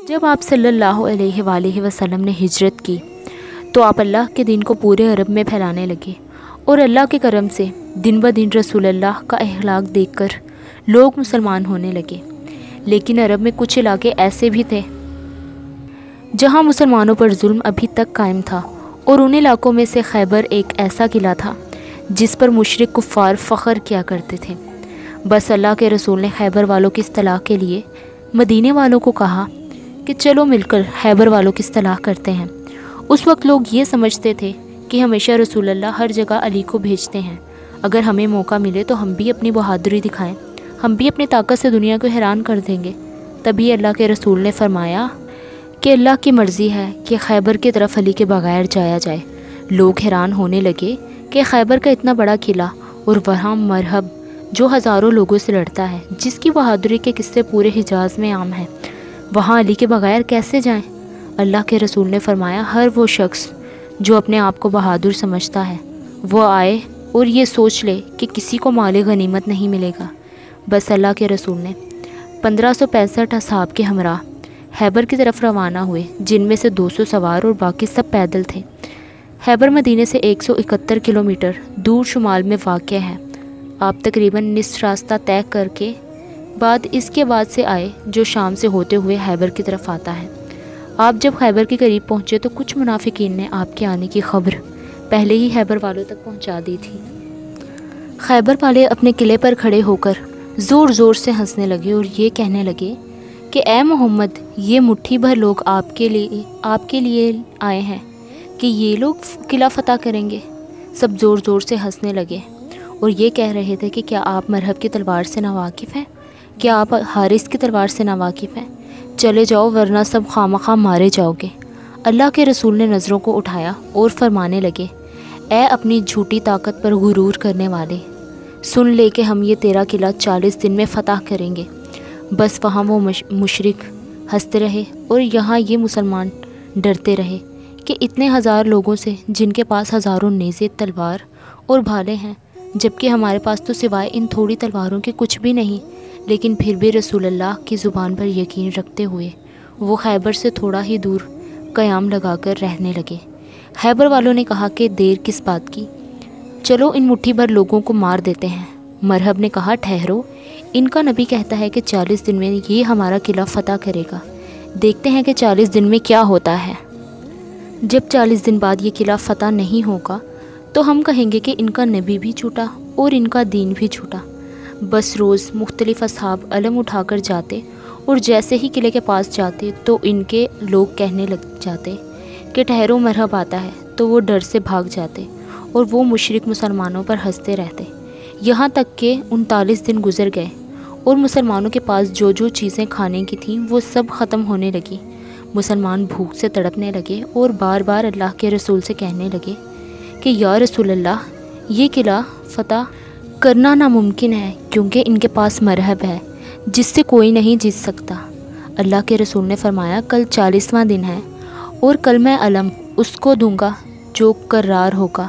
جب آپ صلی اللہ علیہ وآلہ وسلم نے ہجرت کی تو آپ اللہ کے دین کو پورے عرب میں پھیلانے لگے، اور اللہ کے کرم سے دن بہ دن رسول اللہ کا اخلاق دیکھ کر لوگ مسلمان ہونے لگے۔ لیکن عرب میں کچھ علاقے ایسے بھی تھے جہاں مسلمانوں پر ظلم ابھی تک قائم تھا، اور ان علاقوں میں سے خیبر ایک ایسا قلعہ تھا جس پر مشرک کفار فخر کیا کرتے تھے۔ بس اللہ کے رسول نے خیبر والوں کی اصلاح کے لیے مدینے والوں کو کہا کہ چلو مل کر خیبر والوں کی اصلاح کرتے ہیں۔ اس وقت لوگ یہ سمجھتے تھے کہ ہمیشہ رسول اللہ ہر جگہ علی کو بھیجتے ہیں، اگر ہمیں موقع ملے تو ہم بھی اپنی بہادری دکھائیں، ہم بھی اپنی طاقت سے دنیا کو حیران کر دیں گے۔ تبھی اللہ کے رسول نے فرمایا کہ اللہ کی مرضی ہے کہ خیبر کی طرف علی کے بغیر جایا جائے۔ لوگ حیران ہونے لگے کہ خیبر کا اتنا بڑا قلعہ اور وہاں مرہب جو ہزاروں لوگوں سے لڑتا ہے، جس کی بہادری کے قصے پورے حجاز میں عام ہیں، وہاں علی کے بغیر کیسے جائیں؟ اللہ کے رسول نے فرمایا ہر وہ شخص جو اپنے آپ کو بہادر سمجھتا ہے وہ آئے اور یہ سوچ لے کہ کسی کو مال غنیمت نہیں ملے گا۔ بس اللہ کے رسول نے 1565 اصحاب کے ہمراہ خیبر کی طرف روانہ ہوئے، جن میں سے 200 سوار اور باقی سب پیدل تھے۔ خیبر مدینے سے 171 کلومیٹر دور شمال میں واقع ہے۔ آپ تقریباً نصف راستہ طے کر کے بعد اس کے بعد سے آئے جو شام سے ہوتے ہوئے خیبر کی طرف آتا ہے۔ آپ جب خیبر کے قریب پہنچے تو کچھ منافقین نے آپ کے آنے کی خبر پہلے ہی خیبر والوں تک پہنچا دی تھی۔ خیبر والے اپنے قلعے پر کھڑے ہو کر زور زور سے ہنسنے لگے اور یہ کہنے لگے کہ اے محمد، یہ مٹھی بھر لوگ آپ کے لیے آئے ہیں کہ یہ لوگ قلعہ فتح کریں گے۔ سب زور زور سے ہنسنے لگے اور یہ کہہ رہے تھے کہ کیا آپ مرہب کی تلوار سے ناواقف ہیں؟ کیا آپ حارث کی تلوار سے ناواقف ہیں؟ چلے جاؤ ورنہ سب خامخواہ مارے جاؤ گے۔ اللہ کے رسول نے نظروں کو اٹھایا اور فرمانے لگے اے اپنی جھوٹی طاقت پر غرور کرنے والے، سن لے کہ ہم یہ تیرا قلعہ 40 دن میں فتح کریں گے۔ بس وہاں وہ مشرک ہنستے رہے اور یہاں یہ مسلمان ڈرتے رہے کہ اتنے ہزار لوگوں سے جن کے پاس ہزاروں نیزے، تلوار اور بھالے ہیں، جبکہ ہمارے پاس تو سوائے ان تھوڑی تلواروں کے کچھ بھی نہیں۔ لیکن پھر بھی رسول اللہ کی زبان پر یقین رکھتے ہوئے وہ خیبر سے تھوڑا ہی دور قیام لگا کر رہنے لگے۔ خیبر والوں نے کہا کہ دیر کس بات کی، چلو ان مٹھی بھر لوگوں کو مار دیتے ہیں۔ مرہب نے کہا ٹھہرو، ان کا نبی کہتا ہے کہ 40 دن میں یہ ہمارا قلعہ فتح کرے گا، دیکھتے ہیں کہ 40 دن میں کیا ہوتا ہے۔ جب 40 دن بعد یہ قلعہ فتح نہیں ہوگا تو ہم کہیں گے کہ ان کا نبی بھی جھوٹا اور ان کا دین بھی جھوٹا۔ بس روز مختلف اصحاب علم اٹھا کر جاتے اور جیسے ہی قلعے کے پاس جاتے تو ان کے لوگ کہنے لگ جاتے کہ ٹھہرو مرہب آتا ہے، تو وہ ڈر سے بھاگ جاتے اور وہ مشرک مسلمانوں پر ہنستے رہتے، یہاں تک کہ 39 دن گزر گئے اور مسلمانوں کے پاس جو جو چیزیں کھانے کی تھیں وہ سب ختم ہونے لگی۔ مسلمان بھوک سے تڑپنے لگے اور بار بار اللہ کے رسول سے کہنے لگے کہ یا رسول اللہ، یہ قلعہ فتح کرنا ناممکن ہے کیونکہ ان کے پاس مرہب ہے جس سے کوئی نہیں جیت سکتا۔ اللہ کے رسول نے فرمایا کل 40واں دن ہے اور کل میں علم اس کو دوں گا جو کرار ہوگا،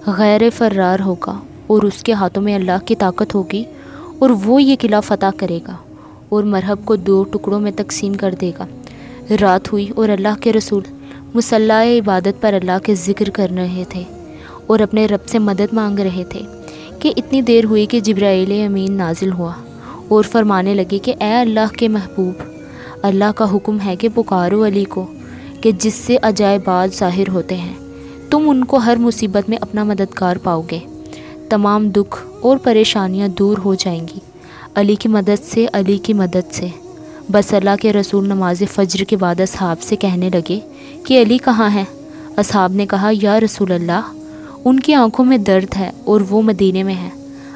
غیر فرار ہوگا، اور اس کے ہاتھوں میں اللہ کی طاقت ہوگی اور وہ یہ قلعہ فتح کرے گا اور مرہب کو 2 ٹکڑوں میں تقسیم کر دے گا۔ رات ہوئی اور اللہ کے رسول مصلی عبادت پر اللہ کے ذکر کر رہے تھے اور اپنے رب سے مدد مانگ رہے تھے کہ اتنی دیر ہوئی کہ جبرائیل امین نازل ہوا اور فرمانے لگے کہ اے اللہ کے محبوب، اللہ کا حکم ہے کہ پکارو علی کو کہ جس سے عجائبات ظاہر ہوتے ہیں، تم ان کو ہر مصیبت میں اپنا مددگار پاؤ گے، تمام دکھ اور پریشانیاں دور ہو جائیں گی علی کی مدد سے، علی کی مدد سے۔ بس اللہ کے رسول نماز فجر کے بعد اصحاب سے کہنے لگے کہ علی کہاں ہے؟ اصحاب نے کہا یا رسول اللہ، ان کی آنکھوں میں درد ہے اور وہ مدینے میں ہے۔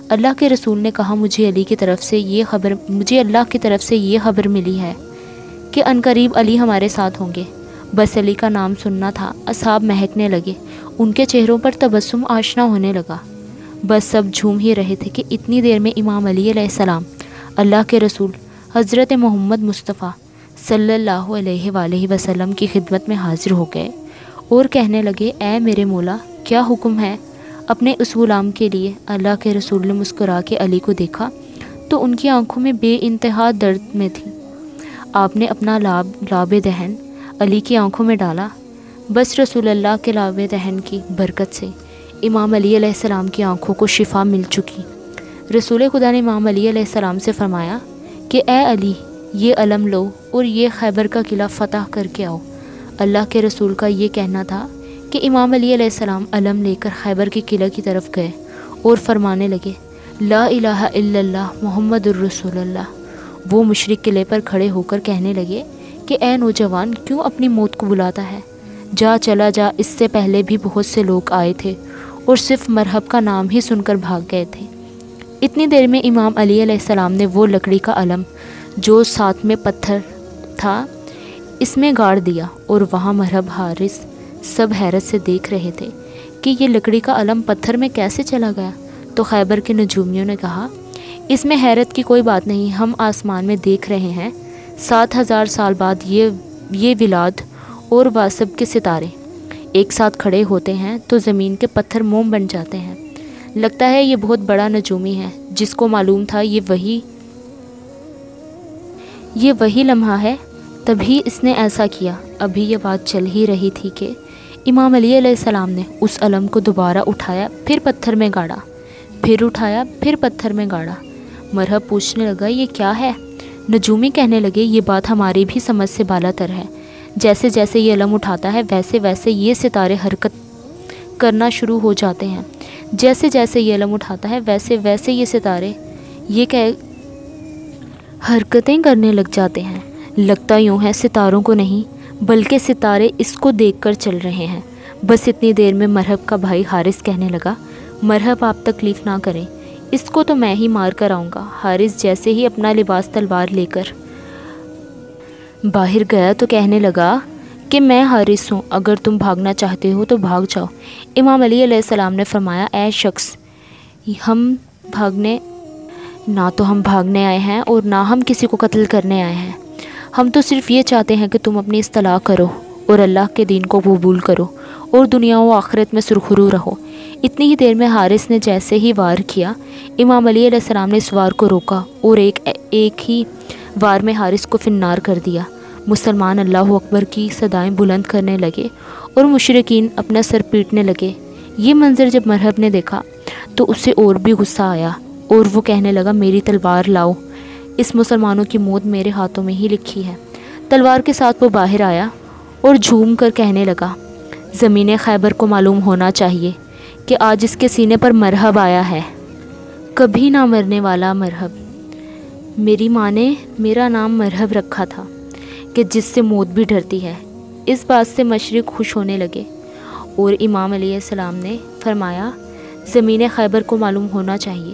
اللہ کے رسول نے کہا مجھے اللہ کی طرف سے یہ خبر ملی ہے کہ عنقریب علی ہمارے ساتھ ہوں گے۔ بس علی کا نام سننا تھا، اصحاب مہکنے لگے، ان کے چہروں پر تبسم آشنا ہونے لگا۔ بس سب جھوم ہی رہے تھے کہ اتنی دیر میں امام علی علیہ السلام اللہ کے رسول حضرت محمد مصطفیٰ صلی اللہ علیہ وآلہ وسلم کی خدمت میں حاضر ہو گئے اور کہنے لگے اے میرے مولا، کیا حکم ہے اپنے اس غلام کے لیے؟ اللہ کے رسول نے مسکرا کے علی کو دیکھا تو ان کی آنکھوں میں بے انتہا درد میں تھی۔ آپ نے اپنا لاب دہن علی کی آنکھوں میں ڈالا۔ بس رسول اللہ کے لاب دہن کی برکت سے امام علی علیہ السلام کی آنکھوں کو شفا مل چکی۔ رسول خدا نے امام علی علیہ السلام سے فرمایا کہ اے علی، یہ علم لو اور یہ خیبر کا قلعہ فتح کر کے آؤ۔ اللہ کے رسول کا یہ کہنا تھا کہ امام علی علیہ السلام علم لے کر خیبر کے قلعہ کی طرف گئے اور فرمانے لگے، لا الہ الا اللہ محمد الرسول اللہ۔ وہ مشرک قلعے پر کھڑے ہو کر کہنے لگے کہ اے نوجوان، کیوں اپنی موت کو بلاتا ہے؟ جا چلا جا، اس سے پہلے بھی بہت سے لوگ آئے تھے اور صرف مرحب کا نام ہی سن کر بھاگ گئے تھے۔ اتنی دیر میں امام علی علیہ السلام نے وہ لکڑی کا علم جو ساتھ میں پتھر تھا اس میں گاڑ دیا، اور وہاں مرحب حارث سب حیرت سے دیکھ رہے تھے کہ یہ لکڑی کا علم پتھر میں کیسے چلا گیا۔ تو خیبر کے نجومیوں نے کہا، اس میں حیرت کی کوئی بات نہیں، ہم آسمان میں دیکھ رہے ہیں 7000 سال بعد یہ ولاد اور واسب کے ستارے ایک ساتھ کھڑے ہوتے ہیں تو زمین کے پتھر موم بن جاتے ہیں۔ لگتا ہے یہ بہت بڑا نجومی ہے، جس کو معلوم تھا یہ وہی لمحہ ہے، تبھی اس نے ایسا کیا۔ ابھی یہ بات چل ہی رہی تھی کہ امام علی علیہ السلام نے اس علم کو دوبارہ اٹھایا، پھر پتھر میں گاڑا، پھر اٹھایا، پھر پتھر میں گاڑا۔ مرحب پوچھنے لگا، یہ کیا ہے؟ نجومی کہنے لگے، یہ بات ہماری بھی سمجھ سے بالا تر ہے۔ جیسے جیسے یہ علم اٹھاتا ہے ویسے ویسے یہ ستارے حرکت کرنا شروع ہو جاتے ہیں۔ جیسے جیسے یہ علم اٹھاتا ہے ویسے ویسے یہ ستارے حرکتیں کرنے لگ جاتے ہیں۔ لگتا یوں ہے ستاروں کو نہیں بلکہ ستارے اس کو دیکھ کر چل رہے ہیں۔ بس اتنی دیر میں مرحب کا بھائی حارث کہنے لگا، مرحب آپ تکلیف نہ کریں، اس کو تو میں ہی مار کر آؤں گا۔ حارث جیسے ہی اپنا لباس تلوار لے کر باہر گیا تو کہنے لگا کہ میں حارث ہوں، اگر تم بھاگنا چاہتے ہو تو بھاگ جاؤ۔ امام علی علیہ السلام نے فرمایا، اے شخص، نہ تو ہم بھاگنے آئے ہیں اور نہ ہم کسی کو قتل کرنے آئے ہیں، ہم تو صرف یہ چاہتے ہیں کہ تم اپنی اصلاح کرو اور اللہ کے دین کو قبول کرو اور دنیا و آخرت میں سرخرو رہو۔ اتنی ہی دیر میں حارث نے جیسے ہی وار کیا، امام علی علیہ السلام نے اس وار کو روکا اور ایک ہی وار میں حارث کو فنار کر دیا۔ مسلمان اللہ اکبر کی صدائیں بلند کرنے لگے اور مشرکین اپنا سر پیٹنے لگے۔ یہ منظر جب مرحب نے دیکھا تو اسے اور بھی غصہ آیا اور وہ کہنے لگا، میری تلوار لاؤ، اس مسلمانوں کی موت میرے ہاتھوں میں ہی لکھی ہے۔ تلوار کے ساتھ وہ باہر آیا اور جھوم کر کہنے لگا، زمین خیبر کو معلوم ہونا چاہیے کہ آج اس کے سینے پر مرحب آیا ہے، کبھی نہ مرنے والا مرحب۔ میری ماں نے میرا نام مرحب رکھا تھا کہ جس سے موت بھی ڈرتی ہے۔ اس بات سے مشرق خوش ہونے لگے اور امام علیہ السلام نے فرمایا، زمین خیبر کو معلوم ہونا چاہیے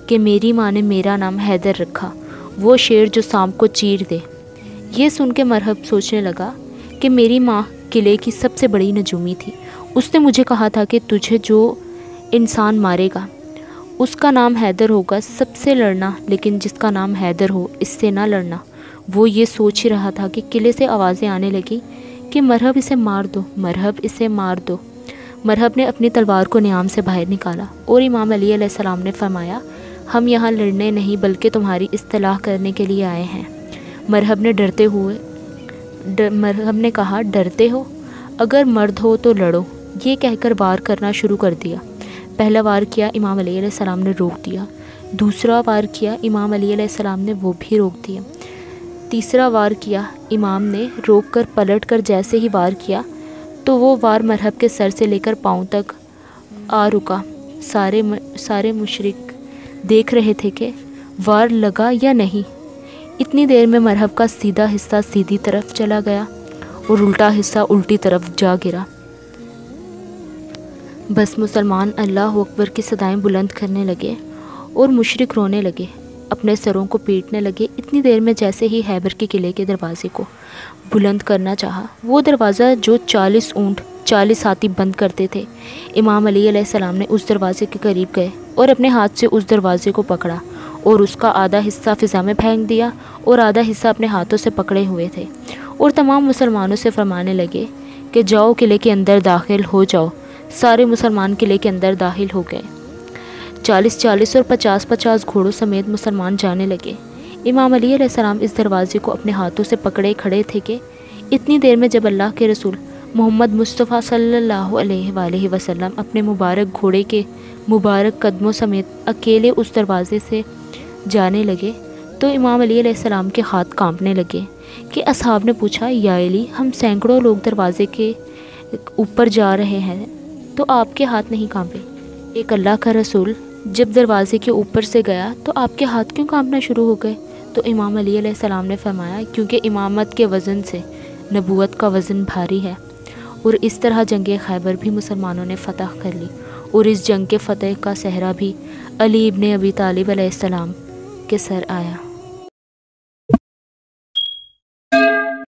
کہ میری ماں نے میرا نام حیدر رکھا، وہ شیر جو سانپ کو چیر دے۔ یہ سن کے مرحب سوچنے لگا کہ میری ماں قلعے کی سب سے بڑی نجومی تھی، اس نے مجھے کہا تھا کہ تجھے جو انسان مارے گا اس کا نام حیدر ہوگا، سب سے لڑنا، لیکن جس کا نام حیدر ہو اس سے نہ لڑنا۔ وہ یہ سوچ ہی رہا تھا کہ قلعے سے آوازیں آنے لگی کہ مرحب اسے مار دو، مرحب اسے مار دو۔ مرحب نے اپنی تلوار کو نیام سے باہر نکالا اور امام علی علیہ السلام نے فرمایا، ہم یہاں لڑنے نہیں بلکہ تمہاری اصلاح کرنے کے لیے آئے ہیں۔ مرحب نے کہا، ڈرتے ہو؟ اگر مرد ہو تو لڑو۔ یہ کہہ کر وار کرنا شروع کر دیا۔ پہلا وار کیا، امام علی علیہ السلام نے روک دیا۔ دوسرا وار کیا، امام علی علیہ السلام نے وہ بھی روک دیا۔ تیسرا وار کیا، امام نے روک کر پلٹ کر جیسے ہی وار کیا تو وہ وار مرحب کے سر سے لے کر پاؤں تک آ رکا۔ سارے مشرک دیکھ رہے تھے کہ وار لگا یا نہیں۔ اتنی دیر میں مرحب کا سیدھا حصہ سیدھی طرف چلا گیا اور الٹا حصہ الٹی طرف جا گرا۔ بس مسلمان اللہ اکبر کی صدائیں بلند کرنے لگے اور مشرک رونے لگے، اپنے سروں کو پیٹنے لگے۔ اتنی دیر میں جیسے ہی خیبر کے قلعے کے دروازے کو بلند کرنا چاہا، وہ دروازہ جو 40 اونٹ 40 ہاتھی بند کرتے تھے، امام علی علیہ السلام نے اس دروازے کے قریب گئے اور اپنے ہاتھ سے اس دروازے کو پکڑا اور اس کا آدھا حصہ فضا میں پھینک دیا اور آدھا حصہ اپنے ہاتھوں سے پکڑے ہوئے تھے، اور تمام مسلمانوں سے فرمانے لگے کہ جاؤ قلعے کے اندر داخل ہو جاؤ۔ سارے مسلمان قلعے کے اندر داخل ہو گئے۔ 40 اور 50 گھوڑوں سمیت مسلمان جانے لگے۔ امام علی علیہ السلام اس دروازے کو اپنے ہاتھوں سے پکڑے کھڑے تھے کہ اتنی دیر میں جب اللہ کے رسول محمد مصطفیٰ صلی اللہ علیہ وآلہ وسلم اپنے مبارک گھوڑے کے مبارک قدموں سمیت اکیلے اس دروازے سے جانے لگے تو امام علی علیہ السلام کے ہاتھ کانپنے لگے کہ اصحاب نے پوچھا، یا علی، ہم سینکڑوں لوگ دروازے کے اوپر جا رہے ہیں تو آپ کے ہاتھ نہیں کانپے؟ ایک اللہ کا رسول جب دروازے کے اوپر سے گیا تو آپ کے ہاتھ کیوں کانپنا شروع ہو گئے؟ تو امام علی علیہ السلام نے فرمایا، کیونکہ امامت کے وزن سے نبوت کا وزن بھاری ہے۔ اور اس طرح جنگ خیبر بھی مسلمانوں نے فتح کر لی، اور اس جنگ کے فتح کا صحرا بھی علی ابن ابی طالب علیہ السلام کے سر آیا۔